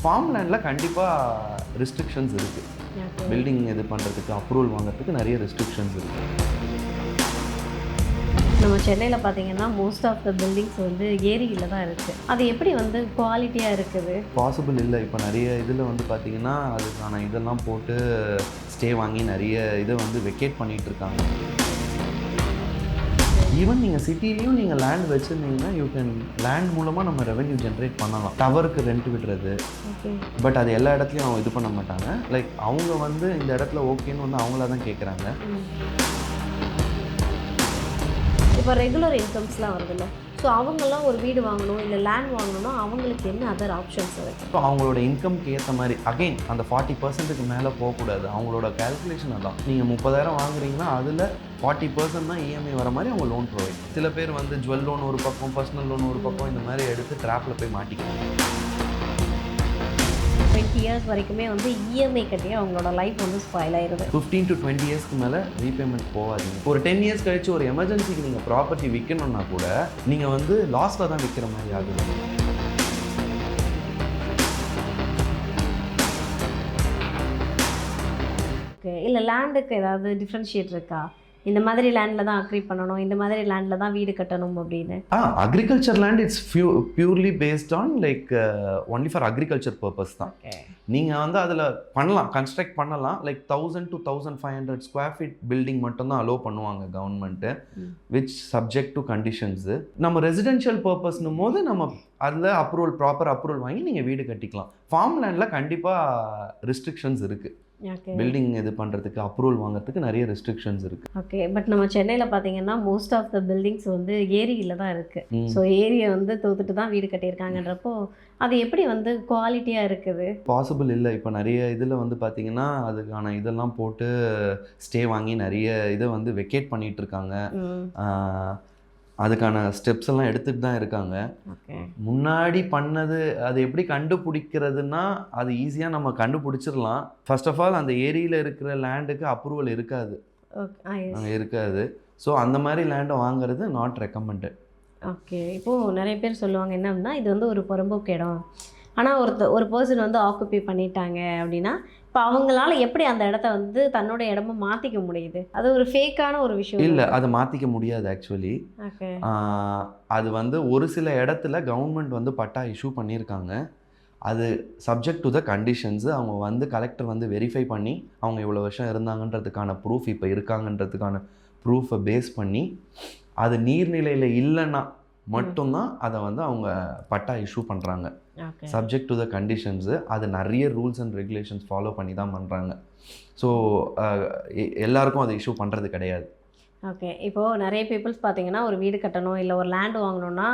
Form லேண்டில் கண்டிப்பாக restrictions இருக்குது. பில்டிங் இது பண்ணுறதுக்கு அப்ரூவல் வாங்குறதுக்கு நிறைய ரெஸ்ட்ரிக்ஷன்ஸ் இருக்குது. நம்ம சென்னையில் பார்த்தீங்கன்னா மோஸ்ட் ஆஃப் த பில்டிங்ஸ் வந்து ஏரியில் தான் இருக்குது. அது எப்படி வந்து குவாலிட்டியாக இருக்குது? பாசிபிள் இல்லை. இப்போ நிறைய இதில் வந்து பார்த்தீங்கன்னா அதுக்கான இதெல்லாம் போட்டு ஸ்டே வாங்கி நிறைய இதை வந்து வெக்கேட் பண்ணிகிட்டு இருக்காங்க. ஈவன் நீங்கள் சிட்டிலையும் நீங்கள் லேண்ட் வச்சுருந்தீங்கன்னா யூ கேன் லேண்ட் மூலமாக நம்ம ரெவென்யூ ஜென்ரேட் பண்ணலாம். டவருக்கு ரெண்ட் விடுறது, பட் அது எல்லா இடத்துலையும் அவங்க இது பண்ண மாட்டாங்க. லைக் அவங்க வந்து இந்த இடத்துல ஓகேன்னு வந்து அவங்களா தான் கேட்குறாங்க. இப்போ ரெகுலர் இன்கம்ஸ்லாம் வருதுல்ல, ஸோ அவங்கெல்லாம் ஒரு வீடு வாங்கணும் இல்லை லேண்ட் வாங்கணும்னா அவங்களுக்கு என்ன அதர் ஆப்ஷன்ஸ் இருக்குது? இப்போ அவங்களோட இன்கம்க்கு ஏற்ற மாதிரி அகைன் அந்த 40%க்கு மேலே போகக்கூடாது. அவங்களோட கேல்குலேஷன் அதான். நீங்கள் 30,000 வாங்குறீங்கன்னா அதில் 40% தான் இஎம்ஐ வர மாதிரி அவங்க லோன் ப்ரொவைட். சில பேர் வந்து ஜுவல் லோன் ஒரு பக்கம், பர்சனல் லோன் ஒரு பக்கம், இந்த மாதிரி எடுத்து ட்ராப்பில் போய் மாட்டிக்கிறாங்க. 20 years வரைக்குமே வந்து இஎம்ஐ கட்டி அவங்களோட லைஃப் வந்து ஸ்பாயில் ஆயிடுது. 15 to 20 இயர்ஸ்க்கு மேலே ரீபேமெண்ட் போகாதீங்க. ஒரு 10 இயர்ஸ் கழிச்சு ஒரு எமர்ஜென்சிக்கு நீங்கள் ப்ராப்பர்ட்டி விற்கணும்னா கூட நீங்கள் வந்து லாஸில் தான் விற்கிற மாதிரி ஆகுது. ஓகே, இல்லை லேண்டுக்கு ஏதாவது டிஃப்ரென்ஷியேட் இருக்கா? இந்த மாதிரி லேண்டில் தான் அக்ரி பண்ணணும், இந்த மாதிரி லேண்டில் தான் வீடு கட்டணும் அப்படின்னு? Agriculture land it's purely based on like only for agriculture purpose தான். நீங்கள் வந்து அதில் பண்ணலாம், கன்ஸ்ட்ரக்ட் பண்ணலாம். Like 1000 to 1500 square feet building மட்டும்தான் அலோவ் பண்ணுவாங்க government, which subject to conditions. நம்ம ரெசிடென்ஷியல் பர்பஸ்னும் போது நம்ம அதில் ப்ராப்பர் அப்ரூவல் வாங்கி நீங்கள் வீடு கட்டிக்கலாம். ஃபார்ம் லேண்டில் கண்டிப்பாக ரெஸ்ட்ரிக்ஷன்ஸ் இருக்குது. பில்டிங் இது பண்ணுறதுக்கு அப்ரூவல் வாங்குறதுக்கு நிறைய ரெஸ்ட்ரிக்ஷன்ஸ் இருக்குது. ஓகே, பட் நம்ம சென்னையில் பார்த்தீங்கன்னா மோஸ்ட் ஆஃப் த பில்டிங்ஸ் வந்து ஏரியில் தான் இருக்குது. ஸோ ஏரியை வந்து தோத்துட்டு தான் வீடு கட்டியிருக்காங்கன்றப்போ அது எப்படி வந்து குவாலிட்டியாக இருக்குது? பாசிபிள் இல்லை. இப்போ நிறைய இதில் வந்து பார்த்தீங்கன்னா அதுக்கான இதெல்லாம் போட்டு ஸ்டே வாங்கி நிறைய இதை வந்து வெக்கேட் பண்ணிகிட்டு இருக்காங்க. அதுக்கான ஸ்டெப்ஸ் எல்லாம் எடுத்துகிட்டு தான் இருக்காங்க. முன்னாடி பண்ணது அது எப்படி கண்டுபிடிக்கிறதுனா அது ஈஸியாக நம்ம கண்டுபிடிச்சிடலாம். ஃபர்ஸ்ட் ஆஃப் ஆல் அந்த ஏரியில் இருக்கிற லேண்டுக்கு அப்ரூவல் இருக்காது. ஸோ அந்த மாதிரி லேண்டை வாங்குறது நாட் ரெக்கமெண்டட். ஓகே, இப்போது நிறைய பேர் சொல்லுவாங்க என்ன அப்படின்னா இது வந்து ஒரு புறம்போக்கு இடம், ஆனால் ஒரு பர்சன் வந்து ஆக்குப்பை பண்ணிட்டாங்க அப்படின்னா இப்போ அவங்களால எப்படி அந்த இடத்த வந்து தன்னோட இடமா மாற்றிக்க முடியுது? அது ஒரு ஃபேக்கான ஒரு விஷயம் இல்லை, அதை மாற்றிக்க முடியாது ஆக்சுவலி. அது வந்து ஒரு சில இடத்துல கவர்மெண்ட் வந்து பட்டா இஷ்யூ பண்ணியிருக்காங்க. அது சப்ஜெக்ட் டு த கண்டிஷன்ஸு. அவங்க வந்து கலெக்டர் வந்து வெரிஃபை பண்ணி அவங்க இவ்வளோ வருஷம் இருந்தாங்கன்றதுக்கான ப்ரூஃப், இப்போ இருக்காங்கன்றதுக்கான ப்ரூஃபை பேஸ் பண்ணி அது நீர்நிலையில் இல்லைன்னா மட்டும்தான் அதை வந்து அவங்க பட்டா இஷ்யூ பண்ணுறாங்க. Subject to the conditions. அது நிறைய ரூல்ஸ் அண்ட் ரெகுலேஷன்ஸ் ஃபாலோ பண்ணி தான் பண்ணுறாங்க. ஸோ எல்லாருக்கும் அதை இஷ்யூ பண்ணுறது கிடையாது. ஓகே, இப்போது நிறைய பீப்புள்ஸ் பார்த்தீங்கன்னா ஒரு வீடு கட்டணும் இல்லை ஒரு லேண்டு வாங்கணுன்னா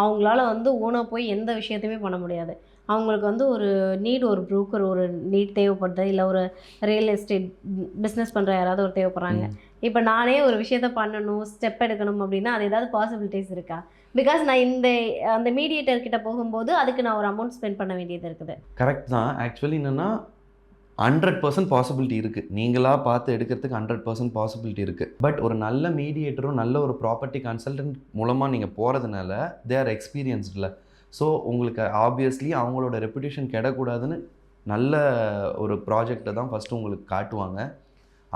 அவங்களால வந்து ஓனாக போய் எந்த விஷயத்தையுமே பண்ண முடியாது. அவங்களுக்கு வந்து ஒரு ஒரு ப்ரூக்கர் ஒரு நீட் தேவைப்படுது, இல்லை ஒரு ரியல் எஸ்டேட் பிஸ்னஸ் பண்ணுற யாராவது ஒரு தேவைப்படுறாங்க. இப்போ நானே ஒரு விஷயத்த பண்ணணும், ஸ்டெப் எடுக்கணும் அப்படின்னா அது ஏதாவது பாசிபிலிட்டிஸ் இருக்கா? பிகாஸ் நான் அந்த மீடியேட்டர்கிட்ட போகும்போது அதுக்கு நான் ஒரு அமௌண்ட் ஸ்பெண்ட் பண்ண வேண்டியது இருக்குது. கரெக்ட் தான். ஆக்சுவலி என்னென்னா 100% பாசிபிலிட்டி இருக்குது. நீங்களாக பார்த்து எடுக்கிறதுக்கு 100% பாசிபிலிட்டி இருக்குது. பட் ஒரு நல்ல மீடியேட்டரும் நல்ல ஒரு ப்ராப்பர்ட்டி கன்சல்டன்ட் மூலமாக நீங்கள் போகிறதுனால தே ஆர் எக்ஸ்பீரியன்ஸ்டில். ஸோ உங்களுக்கு ஆப்வியஸ்லி அவங்களோட ரெப்புடேஷன் கெடக்கூடாதுன்னு நல்ல ஒரு ப்ராஜெக்டை தான் ஃபஸ்ட்டு உங்களுக்கு காட்டுவாங்க.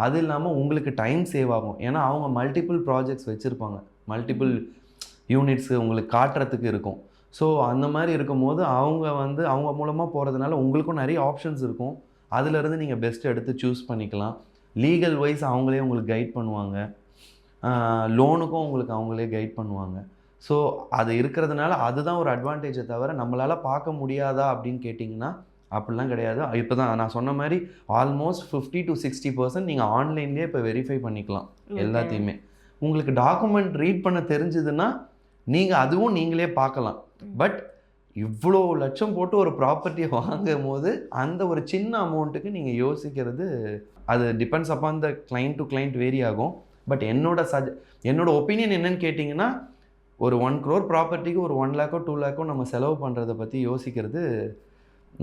அது இல்லாமல் உங்களுக்கு டைம் சேவ் ஆகும். ஏன்னா அவங்க மல்டிபிள் ப்ராஜெக்ட்ஸ் வச்சுருப்பாங்க, மல்டிபிள் யூனிட்ஸு உங்களுக்கு காட்டுறதுக்கு இருக்கும். ஸோ அந்த மாதிரி இருக்கும்போது அவங்க மூலமாக போகிறதுனால உங்களுக்கும் நிறைய ஆப்ஷன்ஸ் இருக்கும். அதிலேருந்து நீங்கள் பெஸ்ட்டு எடுத்து சூஸ் பண்ணிக்கலாம். லீகல் வைஸ் அவங்களே உங்களுக்கு கைட் பண்ணுவாங்க, லோனுக்கும் உங்களுக்கு அவங்களே கைட் பண்ணுவாங்க. ஸோ அது இருக்கிறதுனால அதுதான் ஒரு அட்வான்டேஜை தவிர நம்மளால் பார்க்க முடியாதா அப்படின்னு கேட்டிங்கன்னா அப்படிலாம் கிடையாது. இப்போ தான் நான் சொன்ன மாதிரி ஆல்மோஸ்ட் 50 to 60% நீங்கள் ஆன்லைன்லேயே இப்போ வெரிஃபை பண்ணிக்கலாம் எல்லாத்தையுமே. உங்களுக்கு டாக்குமெண்ட் ரீட் பண்ண தெரிஞ்சதுன்னா அதுவும் நீங்களே பார்க்கலாம். பட் இவ்வளோ லட்சம் போட்டு ஒரு ப்ராப்பர்ட்டியை வாங்கும் போது அந்த ஒரு சின்ன அமௌண்ட்டுக்கு நீங்கள் யோசிக்கிறது அது depends upon the client to client vary ஆகும். பட் என்னோட ஒப்பீனியன் என்னன்னு கேட்டிங்கன்னா ஒரு 1 crore ப்ராப்பர்ட்டிக்கு ஒரு 1 lakh 2 lakh நம்ம செலவு பண்ணுறதை பற்றி யோசிக்கிறது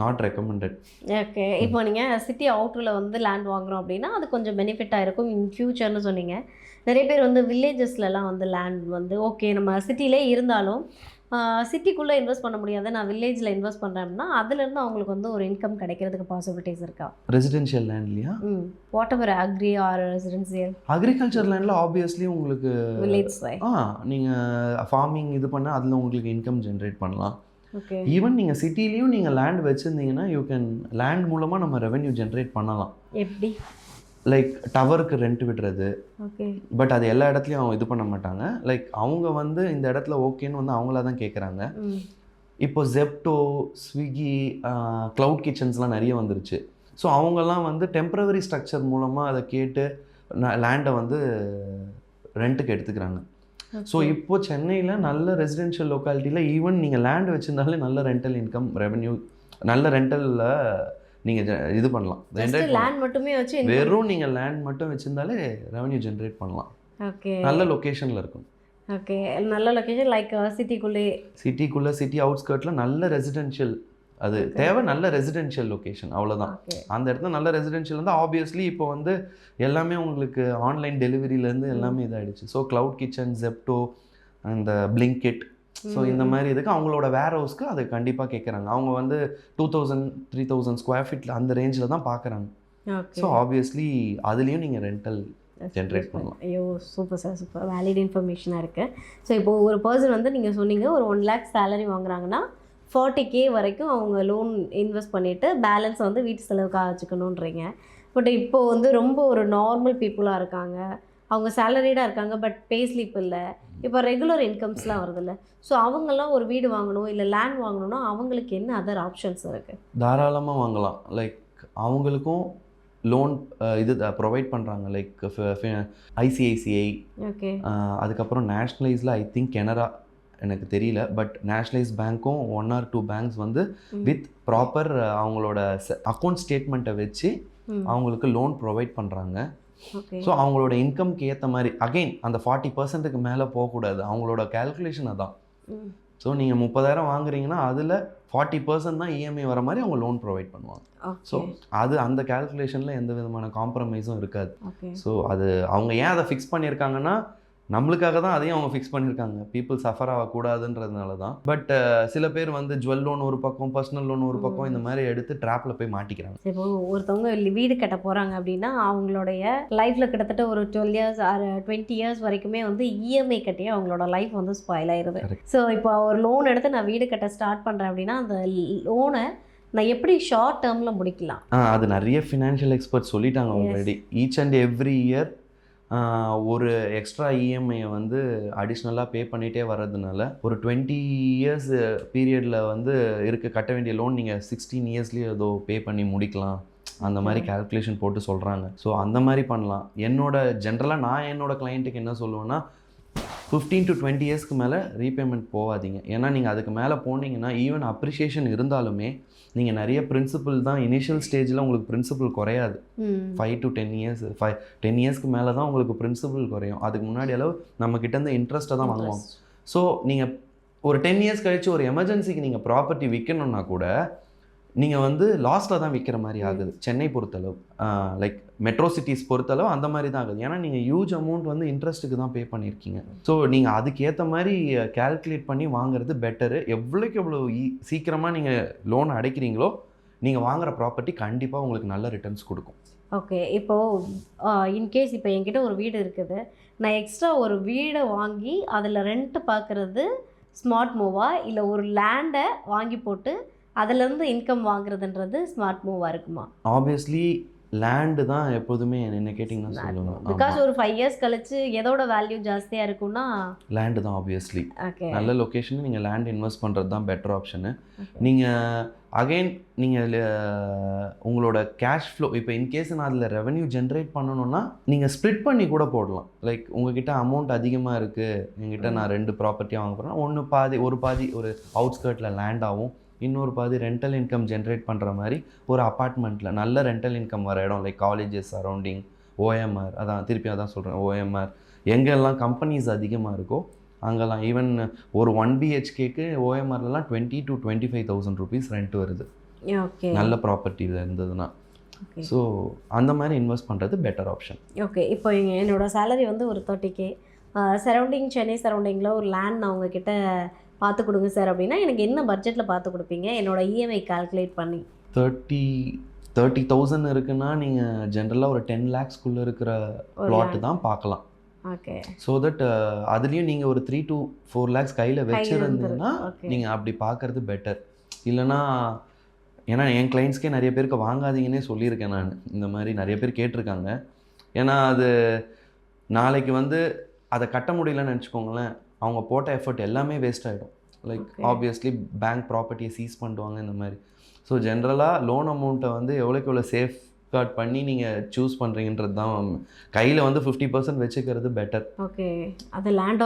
நாட் ரெக்கமெண்டட். ஓகே, இப்போ நீங்கள் சிட்டி அவுட்டரில் வந்து லேண்ட் வாங்குகிறோம் அப்படின்னா அது கொஞ்சம் பெனிஃபிட்டாக இருக்கும் இன் ஃப்யூச்சர்னு சொன்னீங்க. நிறைய பேர் வந்து வில்லேஜஸ்லலாம் வந்து லேண்ட் வந்து ஓகே நம்ம சிட்டிலே இருந்தாலும் சிட்டிக்குள்ளே இன்வெஸ்ட் பண்ண முடியாது, நான் வில்லேஜில் இன்வெஸ்ட் பண்ணுறேன் அப்படின்னா அதுலேருந்து அவங்களுக்கு வந்து ஒரு இன்கம் கிடைக்கிறதுக்கு பாசிபிலிட்டிஸ் இருக்கா? ரெசிடென்ஷியல் லேண்ட்லையா? Whatever agri or residential. Agriculture லேண்டில் ஆப்வியஸ்லி உங்களுக்கு வில்லேஜ் சைட் நீங்கள் ஃபார்மிங் இது பண்ணால் அதில் உங்களுக்கு இன்கம் ஜென்ரேட் பண்ணலாம். ஓகே. ஈவன் நீங்கள் சிட்டிலையும் நீங்கள் லேண்ட் வச்சுருந்தீங்கன்னா யூ கேன் லேண்ட் மூலமாக நம்ம ரெவென்யூ ஜென்ரேட் பண்ணலாம். எப்படி? லைக் டவருக்கு ரெண்ட் விடுறது. ஓகே. பட் அது எல்லா இடத்துலையும் அவங்க இது பண்ண மாட்டாங்க. லைக் அவங்க வந்து இந்த இடத்துல ஓகேன்னு வந்து அவங்களா தான் கேட்குறாங்க. இப்போ ஜெப்டோ, ஸ்விக்கி, க்ளவுட் கிச்சன்ஸ்லாம் நிறைய வந்துருச்சு. ஸோ அவங்கெல்லாம் வந்து டெம்ப்ரவரி ஸ்ட்ரக்சர் மூலமாக அதை கேட்டு லேண்டை வந்து ரெண்ட்டுக்கு எடுத்துக்கிறாங்க. ஸோ இப்போ சென்னையில் நல்ல ரெசிடென்ஷியல் லொக்காலிட்டியில் ஈவன் நீங்கள் லேண்ட் வச்சுருந்தாலே நல்ல ரெண்டல் இன்கம் ரெவென்யூ, நல்ல ரெண்டலில் நீங்கள் இது பண்ணலாம். லேண்ட் மட்டுமே வச்சு வெறும் நீங்கள் லேண்ட் மட்டும் வச்சுருந்தாலே ரெவென்யூ ஜென்ரேட் பண்ணலாம். ஓகே. நல்ல லொக்கேஷனில் இருக்கும். ஓகே. நல்ல லொக்கேஷன் லைக் சிட்டிக்குள்ளே சிட்டி அவுட்ஸ்கர்ட்டில் நல்ல ரெசிடென்ஷியல் அது தேவை, நல்ல ரெசிடென்ஷியல் லொக்கேஷன் அவ்வளோதான். அந்த இடத்துல நல்ல ரெசிடென்ஷியல் வந்து ஆப்வியஸ்லி இப்போ வந்து எல்லாமே உங்களுக்கு ஆன்லைன் டெலிவரியிலேருந்து எல்லாமே இதாகிடுச்சு. ஸோ க்ளவுட் கிச்சன், ஜெப்டோ, அந்த பிளிங்கிட், ஸோ இந்த மாதிரி இதுக்கு அவங்களோட வேர் ஹவுஸ்க்கு அது கண்டிப்பாக கேட்குறாங்க. அவங்க வந்து 2000 3000 ஸ்கொயர் ஃபீட்டில் அந்த ரேஞ்சில் தான் பார்க்குறாங்க. ஸோ ஆப்வியஸ்லி அதுலேயும் நீங்கள் ரெண்டல் ஜென்ரேட் பண்ணலாம். ஐயோ சூப்பர் சார், சூப்பர் வேலிட் இன்ஃபர்மேஷனாக இருக்குது. ஸோ இப்போது ஒரு பர்சன் வந்து நீங்கள் சொன்னீங்க ஒரு 1 lakh சேலரி வாங்குறாங்கன்னா 40K வரைக்கும் அவங்க லோன் இன்வெஸ்ட் பண்ணிவிட்டு பேலன்ஸை வந்து வீட்டு செலவுக்காக வச்சுக்கணுன்றீங்க. பட் இப்போது வந்து ரொம்ப ஒரு நார்மல் பீப்புளாக இருக்காங்க, அவங்க சேலரிடாக இருக்காங்க, பட் பே ஸ்லிப் இல்லை, இப்போ ரெகுலர் இன்கம்ஸ்லாம் வருதில்ல, ஸோ அவங்கெல்லாம் ஒரு வீடு வாங்கணும் இல்லை லேண்ட் வாங்கணும்னா அவங்களுக்கு என்ன அதர் ஆப்ஷன்ஸ் இருக்குது? தாராளமாக வாங்கலாம். லைக் அவங்களுக்கும் லோன் இது ப்ரொவைட் பண்ணுறாங்க. லைக் ஐசிஐசிஐ, ஓகே, அதுக்கப்புறம் நேஷ்னலைஸில் ஐ திங்க் கெனரா, எனக்கு தெரியல, பட் நேஷ்னலைஸ் பேங்க்கும் 1 or 2 பேங்க்ஸ் வந்து வித் ப்ராப்பர் அவங்களோட அக்கௌண்ட் ஸ்டேட்மெண்ட்டை வச்சு அவங்களுக்கு லோன் ப்ரொவைட் பண்ணுறாங்க. ஸோ அவங்களோட இன்கம்க்கு ஏற்ற மாதிரி அகெயின் அந்த 40%க்கு மேலே போகக்கூடாது, அவங்களோட கேல்குலேஷன் அதான். ஸோ நீங்கள் 30,000 வாங்குறீங்கன்னா அதில் 40% தான் இஎம்ஐ வர மாதிரி அவங்க லோன் ப்ரொவைட் பண்ணுவாங்க. ஸோ அது அந்த கேல்குலேஷனில் எந்த விதமான காம்ப்ரமைஸும் இருக்காது. ஸோ அது அவங்க ஏன் அதை ஃபிக்ஸ் பண்ணியிருக்காங்கன்னா நம்மளுக்காக தான் அதையும் அவங்க ஃபிக்ஸ் பண்ணியிருக்காங்க, பீப்புள் சஃபர் ஆகக்கூடாதுன்றதுனால தான். பட் சில பேர் வந்து ஜுவல் லோன் ஒரு பக்கம், பர்சனல் லோன் ஒரு பக்கம், இந்த மாதிரி எடுத்து ட்ராப்பில் போய் மாட்டிக்கிறாங்க. இப்போ ஒருத்தவங்க வீடு கட்ட போகிறாங்க அப்படின்னா அவங்களுடைய லைஃப்பில் கிட்டத்தட்ட ஒரு 12 years ஆர் 20 years வரைக்குமே வந்து இஎம்ஐ கட்டி அவங்களோட லைஃப் வந்து ஸ்பாயில் ஆயிடுது. ஸோ இப்போ ஒரு லோன் எடுத்து நான் வீடு கட்ட ஸ்டார்ட் பண்ணுறேன் அப்படின்னா அந்த லோனை நான் எப்படி ஷார்ட் டேர்மில் முடிக்கலாம்? அது நிறைய ஃபினான்ஷியல் எக்ஸ்பர்ட் சொல்லிட்டாங்க already. Each and every year ஒரு எக்ஸ்ட்ரா இஎம்ஐயை வந்து அடிஷ்னலாக பே பண்ணிகிட்டே வர்றதுனால ஒரு 20 years பீரியடில் வந்து கட்ட வேண்டிய லோன் நீங்கள் 16 yearsலேயே ஏதோ பே பண்ணி முடிக்கலாம், அந்த மாதிரி கால்குலேஷன் போட்டு சொல்கிறாங்க. ஸோ அந்த மாதிரி பண்ணலாம். ஜென்ரலாக நான் என்னோட கிளைண்ட்டுக்கு என்ன சொல்லுவேன்னா 15 to 20 yearsக்கு மேலே ரீபேமெண்ட் போகாதீங்க. ஏன்னா நீங்கள் அதுக்கு மேலே போனீங்கன்னா ஈவன் அப்ரிஷியேஷன் இருந்தாலுமே நீங்கள் நிறைய பிரின்சிபல் தான் இனிஷியல் ஸ்டேஜில் உங்களுக்கு பிரின்சிபல் குறையாது. 5 to 10 years 10 yearsக்கு மேலே தான் உங்களுக்கு பிரின்சிபல் குறையும். அதுக்கு முன்னாடி அளவு நம்மக்கிட்ட இருந்து இன்ட்ரெஸ்ட்டை தான் வாங்குவாங்க. ஸோ நீங்கள் ஒரு 10 years கழிச்சு ஒரு எமர்ஜென்சிக்கு நீங்கள் ப்ராப்பர்ட்டி விற்கணுன்னா கூட நீங்கள் வந்து லாஸ்ட்டில் தான் விற்கிற மாதிரி ஆகுது. சென்னை பொறுத்தளவு, லைக் மெட்ரோ சிட்டிஸ் பொறுத்தளவு அந்த மாதிரி தான் ஆகுது. ஏன்னா நீங்கள் ஹியூஜ் அமௌண்ட் வந்து இன்ட்ரெஸ்ட்டுக்கு தான் பே பண்ணியிருக்கீங்க. ஸோ நீங்கள் அதுக்கேற்ற மாதிரி கேல்குலேட் பண்ணி வாங்குறது பெட்டரு. எவ்வளோக்கு எவ்வளோ சீக்கிரமாக நீங்கள் லோன் அடைக்கிறீங்களோ நீங்கள் வாங்குகிற ப்ராப்பர்ட்டி கண்டிப்பாக உங்களுக்கு நல்ல ரிட்டர்ன்ஸ் கொடுக்கும். ஓகே. இப்போது இன்கேஸ் இப்போ என்கிட்ட ஒரு வீடு இருக்குது, நான் எக்ஸ்ட்ரா ஒரு வீடை வாங்கி அதில் ரெண்ட்டு பார்க்குறது ஸ்மார்ட் மூவா, இல்லை ஒரு லேண்டை வாங்கி போட்டு அதுலேருந்து இன்கம் வாங்குறதுன்றது ஸ்மார்ட் மூவாக இருக்குமா? ஆப்வியஸ்லி லேண்டு தான் எப்போதுமே என்ன கேட்டிங்கன்னா சொல்லுவேன். பிகாஸ் ஒரு 5 years கழிச்சு எதோட வேல்யூ ஜாஸ்தியாக இருக்கும்னா லேண்டு தான். ஆப்வியஸ்லி ஓகே, நல்ல லொக்கேஷன் நீங்கள் லேண்ட் இன்வெஸ்ட் பண்ணுறது தான் பெட்டர் ஆப்ஷனு. நீங்கள் அகெயின் நீங்கள் உங்களோட கேஷ் ஃப்ளோ இப்போ இன்கேஸ் நான் அதில் ரெவென்யூ ஜென்ரேட் பண்ணணுன்னா நீங்கள் ஸ்ப்ளிட் பண்ணி கூட போடலாம். லைக் உங்ககிட்ட அமௌண்ட் அதிகமாக இருக்குது, என்கிட்ட நான் 2 ப்ராப்பர்ட்டியாக வாங்க போகிறேன்னா ஒரு பாதி ஒரு அவுட்ஸ்கர்ட்டில் லேண்டாகவும் இன்னொரு பாதி ரெண்டல் இன்கம் ஜென்ரேட் பண்ணுற மாதிரி ஒரு அப்பார்ட்மெண்ட்டில் நல்ல ரெண்டல் இன்கம் வர இடம் லைக் காலேஜஸ் சரௌண்டிங், ஓஎம்ஆர், அதான் சொல்கிறேன் ஓஎம்ஆர், எங்கெல்லாம் கம்பெனிஸ் அதிகமாக இருக்கோ அங்கெல்லாம் ஈவன் ஒரு 1 BHKக்கு ஓஎம்ஆர்லாம் 20 to 25,000 rupees ரெண்ட் வருது. ஓகே, நல்ல ப்ராப்பர்ட்டியில் இருந்ததுன்னா. ஸோ அந்த மாதிரி இன்வெஸ்ட் பண்ணுறது பெட்டர் ஆப்ஷன். ஓகே. இப்போ என்னோடய சேலரி வந்து ஒரு 30K, சரௌண்டிங் சென்னை சரௌண்டிங்கில் ஒரு லேண்ட் நான் உங்ககிட்ட பார்த்து கொடுங்க சார் அப்படின்னா எனக்கு என்ன பட்ஜெட்டில் பார்த்து கொடுப்பீங்க என்னோட இஎம்ஐ கால்குலேட் பண்ணி? 30,000 இருக்குன்னா நீங்கள் ஜென்ரலாக ஒரு 10 lakhsக்குள்ளே இருக்கிற பிளாட்டு தான் பார்க்கலாம். ஓகே. ஸோ தட் அதுலேயும் நீங்கள் ஒரு 3 to 4 lakhs கையில் வச்சுருந்தீங்கன்னா நீங்கள் அப்படி பார்க்குறது பெட்டர். இல்லைனா ஏன்னா என் கிளைண்ட்ஸ்க்கே நிறைய பேருக்கு வாங்காதீங்கன்னே சொல்லியிருக்கேன் நான். இந்த மாதிரி நிறைய பேர் கேட்டிருக்காங்க. ஏன்னா அது நாளைக்கு வந்து அதை கட்ட முடியலன்னு நினச்சிக்கோங்களேன், அவங்க போட்ட எஃபர்ட் எல்லாமே வேஸ்ட் ஆகிடும். லைக் ஆப்வியஸ்லி பேங்க் ப்ராப்பர்ட்டியை சீஸ் பண்ணுவாங்க இந்த மாதிரி. ஸோ ஜென்ரலாக லோன் அமௌண்ட்டை வந்து எவ்வளோக்கு எவ்வளோ சேஃப் கார்ட் பண்ணி நீங்கள் சூஸ் பண்ணுறீங்கன்றது தான். கையில் வந்து 50% வச்சுக்கிறது பெட்டர். ஓகே. அது லேண்ட்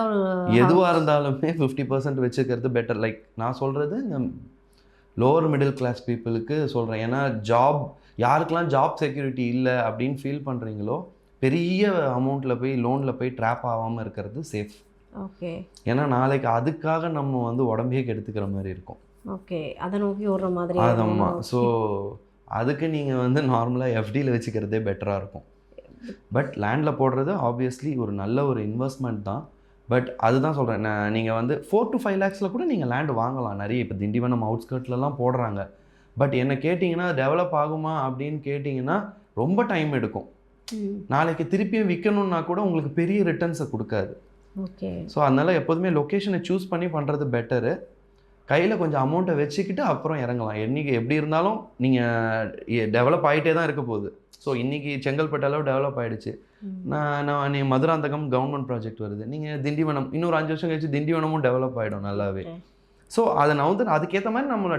எதுவாக இருந்தாலுமே 50% வச்சுக்கிறது பெட்டர். லைக் நான் சொல்கிறது இந்த லோவர் மிடில் கிளாஸ் பீப்புளுக்கு சொல்கிறேன். ஏன்னா யாருக்கெல்லாம் ஜாப் செக்யூரிட்டி இல்லை அப்படின்னு ஃபீல் பண்ணுறீங்களோ பெரிய அமௌண்ட்டில் போய் லோனில் போய் ட்ராப் ஆகாமல் இருக்கிறது சேஃப். ஓகே. ஏன்னா நாளைக்கு அதுக்காக நம்ம வந்து உடம்பையே கெடுத்துக்கிற மாதிரி இருக்கும். ஓகே. அதை நோக்கி ஓடுற மாதிரி. ஆமாம். ஸோ அதுக்கு நீங்கள் வந்து நார்மலாக எஃப்டியில் வச்சுக்கிறதே பெட்டராக இருக்கும். பட் லேண்டில் போடுறது ஆப்வியஸ்லி ஒரு நல்ல ஒரு இன்வெஸ்ட்மெண்ட் தான். பட் அதுதான் சொல்கிறேன், நீங்கள் வந்து 4 to 5 lakhsல கூட நீங்கள் லேண்டு வாங்கலாம். நிறைய இப்போ திண்டிவனம் அவுட்ஸ்கர்ட்லலாம் போடுறாங்க. பட் என்ன கேட்டிங்கன்னா டெவலப் ஆகுமா அப்படின்னு கேட்டிங்கன்னா ரொம்ப டைம் எடுக்கும். நாளைக்கு திருப்பியும் விற்கணுன்னா கூட உங்களுக்கு பெரிய ரிட்டர்ன்ஸை கொடுக்காது. ஓகே. ஸோ அதனால் எப்போதுமே லொக்கேஷனை சூஸ் பண்ணி பண்ணுறது பெட்டரு. கையில் கொஞ்சம் அமௌண்ட்டை வச்சுக்கிட்டு அப்புறம் இறங்கலாம். என்றைக்கு எப்படி இருந்தாலும் நீங்கள் டெவலப் ஆகிட்டே தான் இருக்க போகுது. ஸோ இன்றைக்கி செங்கல்பட்டு அளவு டெவலப் ஆகிடுச்சு. நீ மதுராந்தகம் கவர்மெண்ட் ப்ராஜெக்ட் வருது, நீங்கள் திண்டிவனம் இன்னொரு 5 வருஷம் கழிச்சு திண்டிவனமும் டெவலப் ஆகிடும் நல்லாவே. ஸோ அதை நான் வந்து அதுக்கேற்ற மாதிரி நம்மளை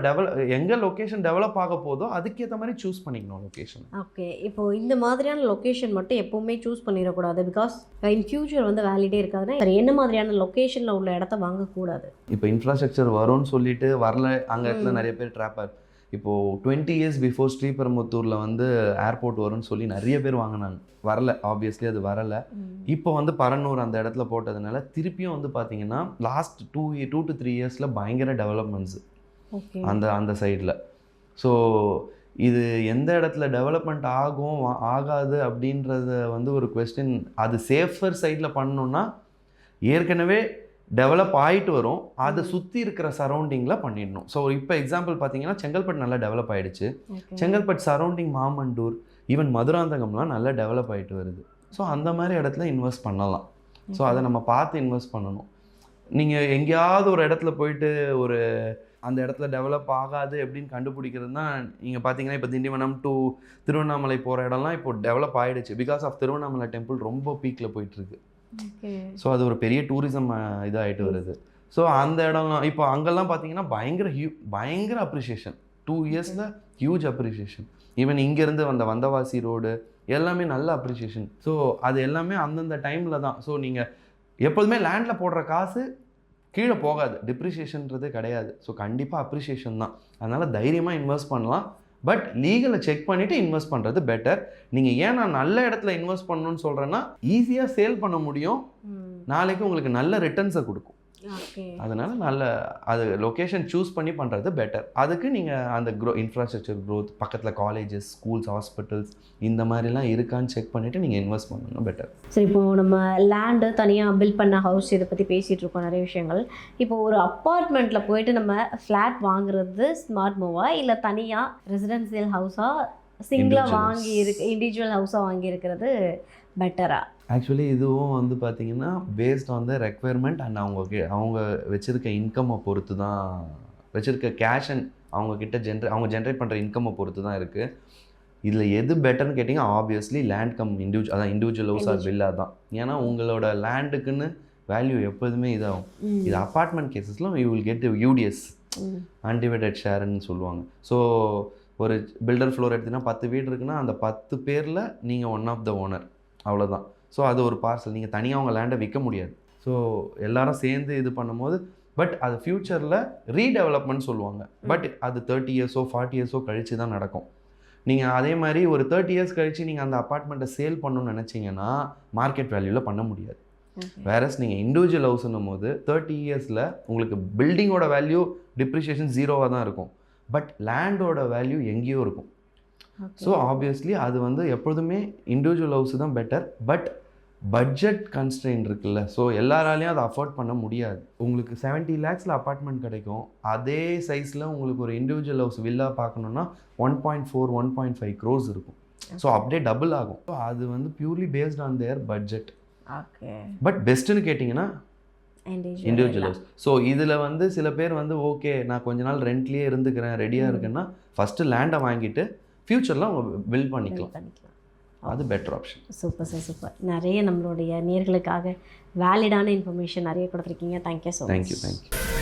எங்கே லொக்கேஷன் டெவலப் ஆக போதோ அதுக்கேற்ற மாதிரி சூஸ் பண்ணிக்கணும் லொக்கேஷன். ஓகே. இப்போது இந்த மாதிரியான லொக்கேஷன் மட்டும் எப்போவுமே சூஸ் பண்ணிடக்கூடாது. பிகாஸ் இன் ஃபியூச்சர் வந்து வேலிடே இருக்காதுன்னா சரி என்ன மாதிரியான லொக்கேஷனில் உள்ள இடத்த வாங்கக்கூடாது? இப்போ இன்ஃப்ராஸ்ட்ரக்சர் வரும்னு சொல்லிட்டு வரல, அங்கே இடத்துல நிறைய பேர் ட்ராப்பாக. இப்போது 20 years பிஃபோர் ஸ்ரீபெரும்புத்தூரில் வந்து ஏர்போர்ட் வரும்னு சொல்லி நிறைய பேர் வாங்கினாங்க. வரல, ஆப்வியஸ்லி அது வரலை. இப்போ வந்து பரன்னூர் அந்த இடத்துல போட்டதுனால திருப்பியும் வந்து பார்த்தீங்கன்னா லாஸ்ட் 2 to 3 yearsல பயங்கர டெவலப்மெண்ட்ஸு அந்த சைடில். ஸோ இது எந்த இடத்துல டெவலப்மெண்ட் ஆகும் ஆகாது அப்படின்றத வந்து ஒரு கொஸ்டின். அது சேஃபர் சைடில் பண்ணணுன்னா ஏற்கனவே டெவலப் ஆகிட்டு வரும், அதை சுற்றி இருக்கிற சரௌண்டிங்கில் பண்ணிடணும். ஸோ இப்போ எக்ஸாம்பிள் பார்த்தீங்கன்னா செங்கல்பட்டு நல்லா டெவலப் ஆகிடுச்சு. செங்கல்பட்டு சரௌண்டிங் மாமண்டூர் ஈவன் மதுராந்தகம்லாம் நல்லா டெவலப் ஆகிட்டு வருது. ஸோ அந்த மாதிரி இடத்துல இன்வெஸ்ட் பண்ணலாம். ஸோ அதை நம்ம பார்த்து இன்வெஸ்ட் பண்ணணும். நீங்கள் எங்கேயாவது ஒரு இடத்துல போயிட்டு ஒரு அந்த இடத்துல டெவலப் ஆகாது எப்படின்னு கண்டுபிடிக்கிறது தான். நீங்கள் பார்த்தீங்கன்னா இப்போ திண்டிவனம் டு திருவண்ணாமலை போகிற இடம்லாம் இப்போ டெவலப் ஆகிடுச்சு. பிகாஸ் ஆஃப் திருவண்ணாமலை டெம்பிள் ரொம்ப பீக்கில் போயிட்டுருக்கு. ஸோ அது ஒரு பெரிய டூரிசம் இதாகிட்டு வருது. ஸோ அந்த இடம் இப்போ அங்கெல்லாம் பார்த்தீங்கன்னா பயங்கர அப்ரிஷியேஷன். 2 yearsல ஹியூஜ் அப்ரிஷியேஷன். ஈவன் இங்கேருந்து வந்தவாசி ரோடு எல்லாமே நல்ல அப்ரிஷியேஷன். ஸோ அது எல்லாமே அந்தந்த டைமில் தான். ஸோ நீங்கள் எப்போதுமே லேண்டில் போடுற காசு கீழே போகாது, டிப்ரிஷியேஷன்றது கிடையாது. ஸோ கண்டிப்பாக அப்ரிஷியேஷன் தான். அதனால் தைரியமாக இன்வெஸ்ட் பண்ணலாம். பட் லீகலை செக் பண்ணிவிட்டு இன்வெஸ்ட் பண்ணுறது பெட்டர். நீங்கள் ஏன் நான் நல்ல இடத்துல இன்வெஸ்ட் பண்ணணும்னு சொல்கிறேன்னா ஈஸியாக சேல் பண்ண முடியும், நாளைக்கு உங்களுக்கு நல்ல ரிட்டர்ன்ஸை கொடுக்கும். அதனால் நல்ல அது லொக்கேஷன் சூஸ் பண்ணி பண்ணுறது பெட்டர். அதுக்கு நீங்கள் அந்த இன்ஃப்ராஸ்ட்ரக்சர் க்ரோத், பக்கத்தில் காலேஜஸ், ஸ்கூல்ஸ், ஹாஸ்பிட்டல்ஸ் இந்த மாதிரிலாம் இருக்கான்னு செக் பண்ணிவிட்டு நீங்கள் இன்வெஸ்ட் பண்ணணும் பெட்டர். சரி, இப்போது நம்ம லேண்டு தனியாக பில்ட் பண்ண ஹவுஸ் இதை பற்றி பேசிகிட்டு இருக்கோம் நிறைய விஷயங்கள். இப்போ ஒரு அப்பார்ட்மெண்ட்டில் போயிட்டு நம்ம ஃப்ளாட் வாங்குறது ஸ்மார்ட் மூவா, இல்லை தனியாக ரெசிடென்சியல் ஹவுஸாக சிங்கிளாக வாங்கி இண்டிவிஜுவல் ஹவுஸாக வாங்கியிருக்கிறது பெட்டரா? ஆக்சுவலி இதுவும் வந்து பார்த்தீங்கன்னா based on the requirement and அவங்க வச்சுருக்க இன்கம்மை பொறுத்து தான், வச்சுருக்க கேஷ் அண்ட் அவங்க ஜென்ரேட் பண்ணுற இன்கம்மை பொறுத்து தான் இருக்குது. இதில் எது பெட்டர்னு கேட்டிங்கன்னா obviously land cum individual house or villa தான். ஏன்னா உங்களோட லேண்டுக்குன்னு வேல்யூ எப்போதுமே இதாகும். இது அப்பார்ட்மெண்ட் கேசஸ்லாம் you will get UDS, undivided ஷேர்ன்னு சொல்லுவாங்க. ஸோ ஒரு பில்டர் ஃப்ளோர் எடுத்திங்கன்னா 10 வீடு இருக்குன்னா அந்த 10 பேரில் நீங்கள் ஒன் ஆஃப் த ஓனர், அவ்வளோதான். ஸோ அது ஒரு பார்சல். நீங்கள் தனியாக அவங்க லேண்டை விற்க முடியாது. ஸோ எல்லாரும் சேர்ந்து இது பண்ணும்போது பட் அது ஃப்யூச்சரில் ரீடெவலப்மெண்ட் சொல்லுவாங்க. பட் அது 30 years 40 years கழித்து தான் நடக்கும். நீங்கள் அதே மாதிரி ஒரு 30 years கழித்து நீங்கள் அந்த அப்பார்ட்மெண்ட்டை சேல் பண்ணணும்னு நினச்சிங்கன்னா மார்க்கெட் வேல்யூவில் பண்ண முடியாது. வேறஸ் நீங்கள் இண்டிவிஜுவல் ஹவுஸ்ன்னும் போது 30 yearsல உங்களுக்கு பில்டிங்கோட வேல்யூ டிப்ரிஷியேஷன் 0வாக தான் இருக்கும். பட் லேண்டோட வேல்யூ எங்கேயோ இருக்கும். ஸோ ஆப்வியஸ்லி அது வந்து எப்பொழுதுமே இண்டிவிஜுவல் ஹவுஸ் தான் பெட்டர். பட் பட்ஜெட் கன்ஸ்ட்ரெயின் இருக்குல்ல, ஸோ எல்லாராலையும் அதை அஃபோர்ட் பண்ண முடியாது. உங்களுக்கு 70 lakhsல அப்பார்ட்மெண்ட் கிடைக்கும். அதே சைஸில் உங்களுக்கு ஒரு இண்டிவிஜுவல் ஹவுஸ் வில்லா பார்க்கணுன்னா 1.4 1.5 crores இருக்கும். ஸோ அப்படியே டபுள் ஆகும். So அது வந்து purely based on their budget. Okay. But பெஸ்ட்டுன்னு கேட்டிங்கன்னா இண்டிவிஜுவல் ஹவுஸ். ஸோ இதில் வந்து சில பேர் வந்து ஓகே நான் கொஞ்ச நாள் ரெண்ட்லேயே இருந்துக்கிறேன் ரெடியாக இருக்குன்னா ஃபஸ்ட்டு லேண்டை வாங்கிட்டு ஃப்யூச்சரில் அவங்க பில்ட் பண்ணிக்கலாம். அது better option. Super sir, super. நிறைய நம்மளுடைய நேர்களுக்காக வேலிடான இன்ஃபர்மேஷன் நிறைய கொடுத்துருக்கீங்க. Thank you so much. தேங்க்யூ.